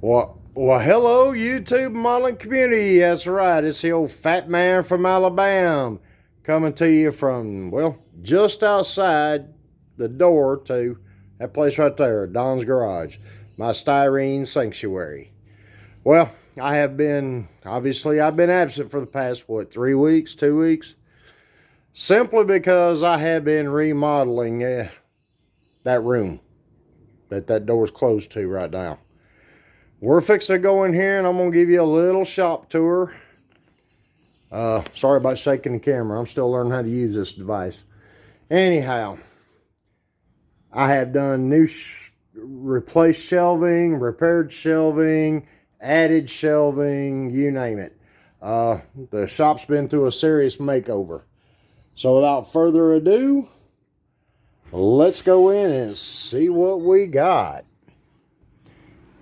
Well, hello, YouTube modeling community. That's right. It's the old fat man from Alabama coming to you from, well, just outside the door to that place right there, Don's Garage, my styrene sanctuary. Well, I've been absent for the past, 3 weeks, 2 weeks? Simply because I have been remodeling that room that door's closed to right now. We're fixing to go in here and I'm going to give you a little shop tour. Sorry about shaking the camera. I'm still learning how to use this device. Anyhow, I have done replaced shelving, repaired shelving, added shelving, you name it. The shop's been through a serious makeover. So without further ado, let's go in and see what we got.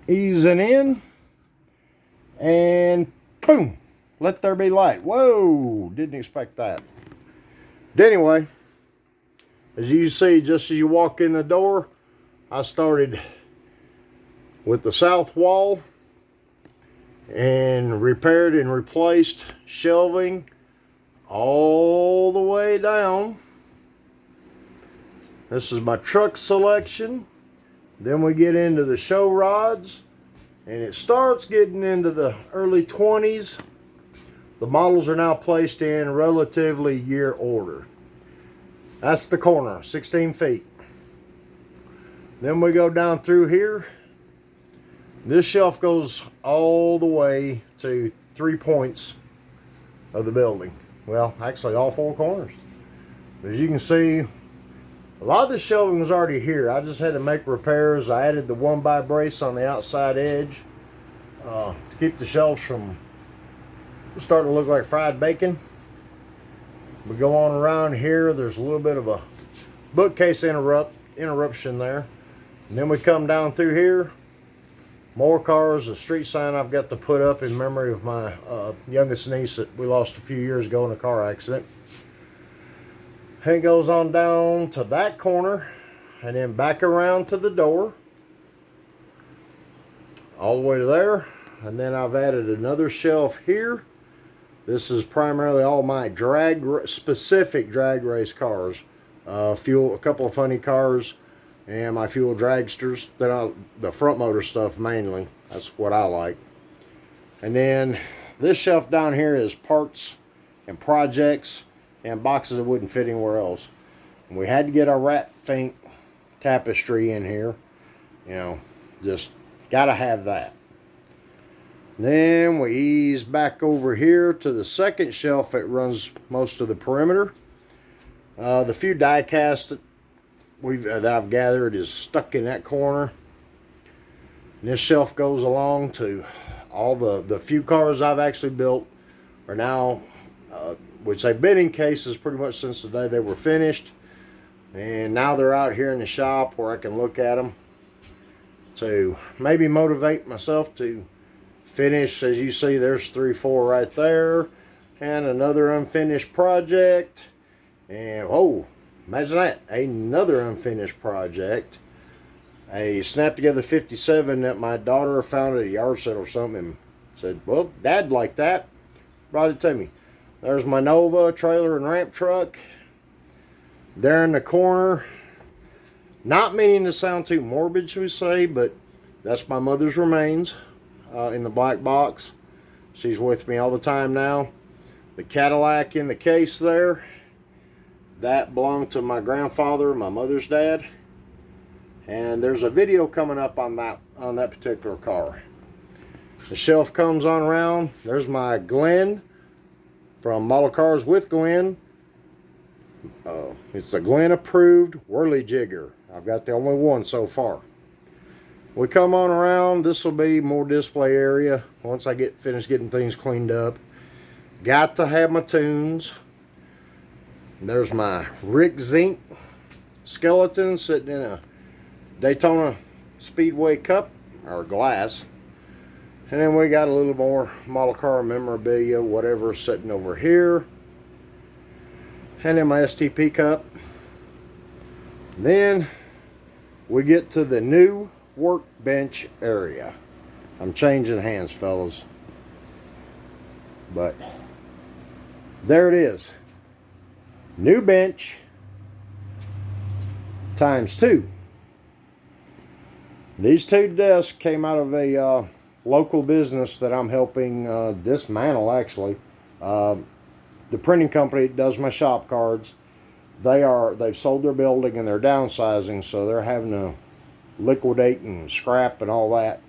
Easing in, and boom, let there be light. Whoa, didn't expect that. But anyway, as you see, just as you walk in the door, I started with the south wall and repaired and replaced shelving all the way down. This is my truck selection. Then we get into the show rods, and it starts getting into the early 20s. The models are now placed in relatively year order. That's the corner, 16 feet. Then we go down through here. This shelf goes all the way to 3 points of the building. Well, actually all 4 corners. As you can see, a lot of the shelving was already here. I just had to make repairs. I added the 1x brace on the outside edge to keep the shelves from starting to look like fried bacon. We go on around here. There's a little bit of a bookcase interruption there. And then we come down through here. More cars, a street sign I've got to put up in memory of my youngest niece that we lost a few years ago in a car accident. And it goes on down to that corner and then back around to the door all the way to there. And then I've added another shelf here. This is primarily all my specific drag race cars. A couple of funny cars and my fuel dragsters. The front motor stuff mainly. That's what I like. And then this shelf down here is parts and projects and boxes that wouldn't fit anywhere else. And we had to get our rat faint tapestry in here. You know, just gotta have that. Then we ease back over here to the second shelf that runs most of the perimeter. The few die casts that I've gathered is stuck in that corner. And this shelf goes along to all the few cars I've actually built are now which they've been in cases pretty much since the day they were finished, and now they're out here in the shop where I can look at them to maybe motivate myself to finish. As you see, there's 3, 4 right there, and another unfinished project, and oh, imagine that, another unfinished project, a snap together 57 that my daughter found at a yard sale or something and said, well, Dad liked that, brought it to me. There's my Nova trailer and ramp truck. There in the corner. Not meaning to sound too morbid, should we say, but that's my mother's remains in the black box. She's with me all the time now. The Cadillac in the case there, that belonged to my grandfather, my mother's dad. And there's a video coming up on that particular car. The shelf comes on around. There's my Glen from Model Cars with Glen. It's the Glen approved whirly jigger. I've got the only one so far. We come on around. This will be more display area once I get finished getting things cleaned up. Got to have my tunes. There's my Rick Zink skeleton sitting in a Daytona Speedway cup or glass. And then we got a little more model car memorabilia, whatever, sitting over here. And then my STP cup. Then we get to the new workbench area. I'm changing hands, fellas. But there it is. New bench times 2. These 2 desks came out of a local business that I'm helping dismantle, actually. The printing company that does my shop cards, they've sold their building and they're downsizing, so they're having to liquidate and scrap and all that.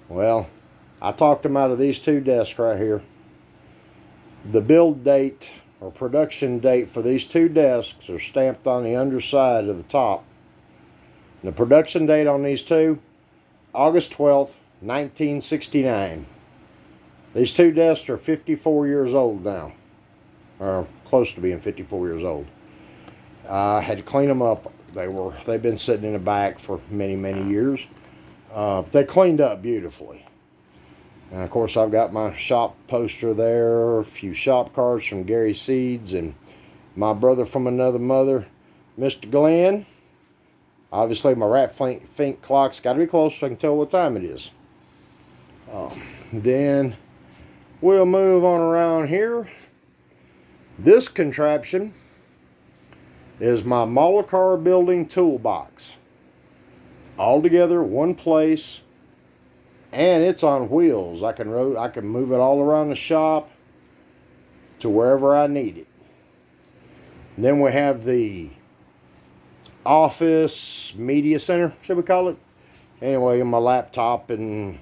Well, I talked them out of these 2 desks right here. The build date or production date for these 2 desks are stamped on the underside of the top. The production date on these 2, August 12th, 1969. These 2 desks are 54 years old now, or close to being 54 years old. I had to clean them up. They've been sitting in the back for many, many years. They cleaned up beautifully. And of course, I've got my shop poster there, a few shop cards from Gary Seeds, and my brother from another mother, Mr. Glenn. Obviously, my rat fink clock's got to be close so I can tell what time it is. Then we'll move on around here. This contraption is my model car building toolbox. All together, one place, and it's on wheels. I can move it all around the shop to wherever I need it. And then we have the office media center, should we call it? Anyway, my laptop and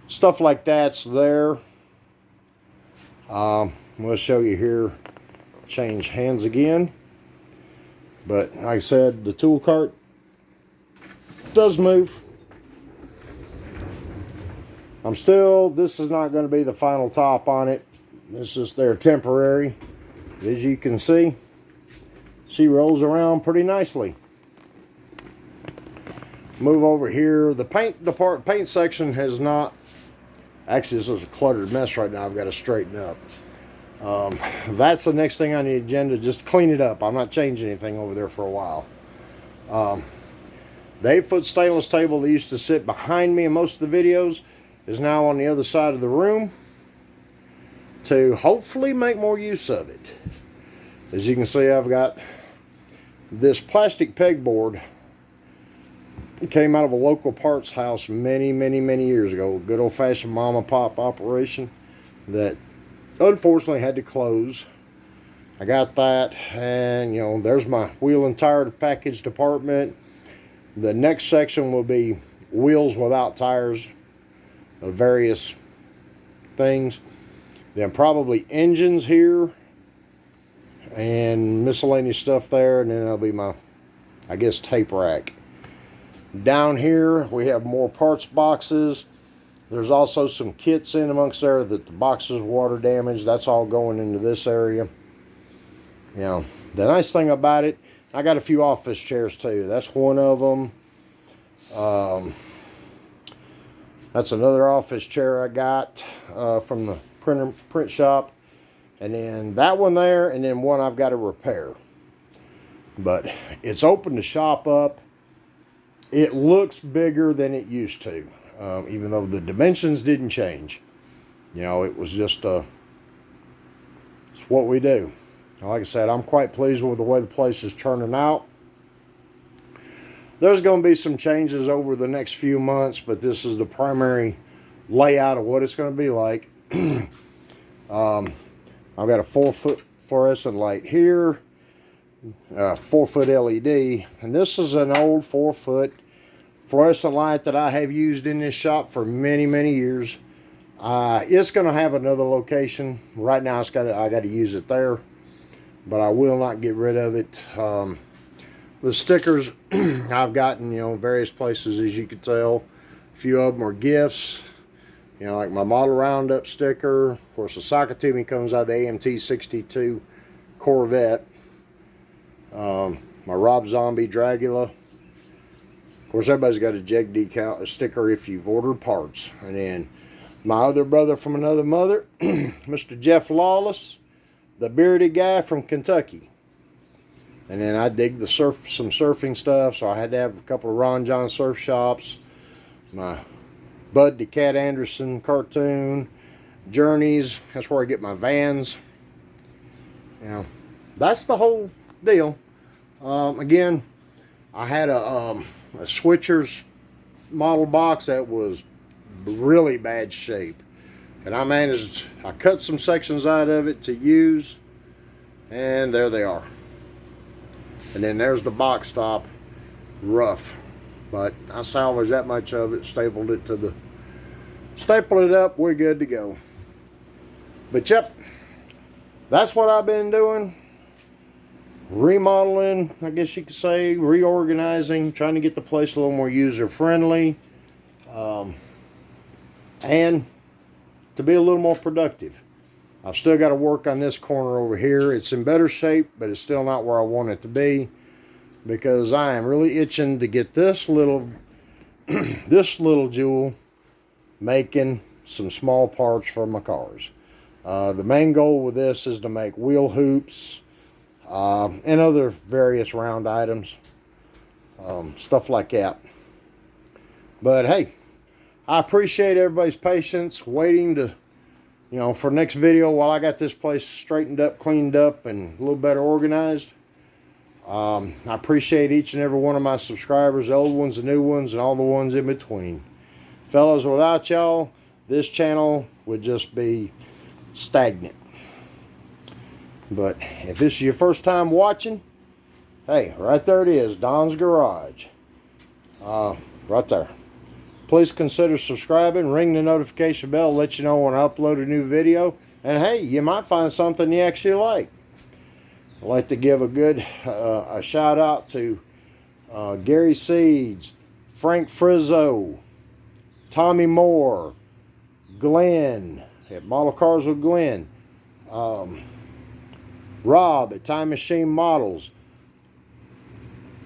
stuff like that's there. We'll show you here. Change hands again. But like I said, the tool cart does move. This is not going to be the final top on it. This is there temporary. As you can see, she rolls around pretty nicely. Move over here. The paint section has not, actually this is a cluttered mess right now. I've got to straighten up. That's the next thing on the agenda, just clean it up. I'm not changing anything over there for a while. The 8-foot stainless table that used to sit behind me in most of the videos is now on the other side of the room to hopefully make more use of it. As you can see, I've got this plastic pegboard. It came out of a local parts house many, many, many years ago. Good old-fashioned mom and pop operation that unfortunately had to close. I got that, and you know, there's my wheel and tire package department. The next section will be wheels without tires of various things. Then probably engines here and miscellaneous stuff there, and then that'll be my, I guess, tape rack. Down here we have more parts boxes. There's also some kits in amongst there that the boxes water damaged. That's all going into this area. You know, the nice thing about it, I got a few office chairs too. That's one of them. That's another office chair I got from the print shop. And then that one there, and then one I've got to repair. But it's open to shop up. It looks bigger than it used to, even though the dimensions didn't change. You know, it was just it's what we do. Like I said, I'm quite pleased with the way the place is turning out. There's going to be some changes over the next few months, but this is the primary layout of what it's going to be like. I've got a 4-foot fluorescent light here, 4-foot LED, and this is an old 4-foot fluorescent light that I have used in this shop for many, many years. It's going to have another location. Right now, I got to use it there, but I will not get rid of it. The stickers I've gotten, you know, various places, as you can tell. A few of them are gifts. You know, like my model roundup sticker. Of course, the socket to me comes out of the AMT 62 Corvette. My Rob Zombie Dragula. Of course, everybody's got a Jeg decal sticker if you've ordered parts. And then my other brother from another mother, Mr. Jeff Lawless, the bearded guy from Kentucky. And then I dig some surfing stuff, so I had to have a couple of Ron John surf shops. My Bud the Cat Anderson cartoon, Journeys. That's where I get my Vans. You know, that's the whole deal. Again, I had a Switcher's model box that was really bad shape, and I cut some sections out of it to use, and there they are. And then there's the box top, rough, but I salvaged that much of it, stapled it up, we're good to go. But yep, that's what I've been doing. Remodeling, I guess you could say, reorganizing, trying to get the place a little more user-friendly, and to be a little more productive. I've still got to work on this corner over here. It's in better shape, but it's still not where I want it to be, because I am really itching to get this little this little jewel making some small parts for my cars. The main goal with this is to make wheel hoops and other various round items, stuff like that. But hey, I appreciate everybody's patience waiting to, for next video while I got this place straightened up, cleaned up, and a little better organized. I appreciate each and every one of my subscribers, the old ones, the new ones, and all the ones in between. Fellas, without y'all, this channel would just be stagnant. But if this is your first time watching, hey, right there it is, Don's Garage. Right there. Please consider subscribing, ring the notification bell, let you know when I upload a new video. And hey, you might find something you actually like. I'd like to give a shout out to Gary Seeds, Frank Frizzo, Tommy Moore, Glenn at Model Cars with Glenn, Rob at Time Machine Models,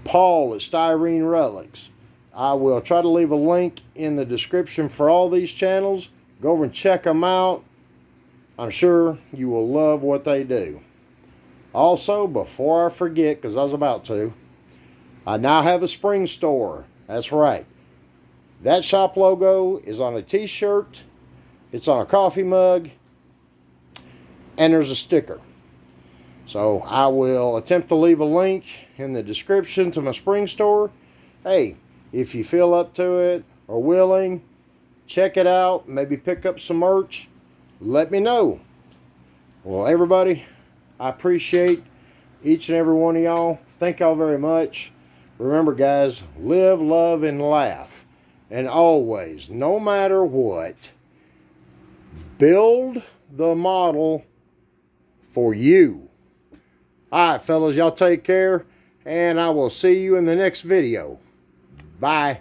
Paul at Styrene Relics. I will try to leave a link in the description for all these channels. Go over and check them out. I'm sure you will love what they do. Also, before I forget, because I was about to, I now have a spring store. That's right. That shop logo is on a t-shirt, it's on a coffee mug, and there's a sticker. So I will attempt to leave a link in the description to my spring store. Hey, if you feel up to it or willing, check it out, maybe pick up some merch, let me know. Well, everybody, I appreciate each and every one of y'all. Thank y'all very much. Remember, guys, live, love, and laugh. And always, no matter what, build the model for you. All right, fellas, y'all take care, and I will see you in the next video. Bye.